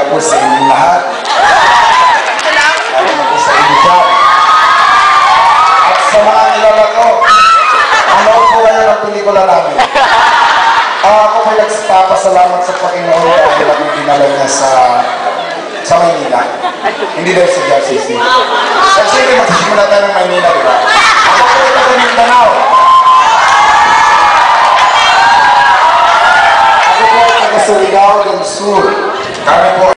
po sa inyong lahat. Lalo na po sa inyo dyan. At sa mga nilala ko, ano po kayo ng pelikula namin? Ako po nagpapasalamat sa Panginoon dahil ako dinala niya sa Maynila. Hindi dahil sa JRCC. Kasi magsisimula tayo ng Maynila, di ba? Ako po ito sa Mindanao. Ako po taga Surigao del Sur. Kami po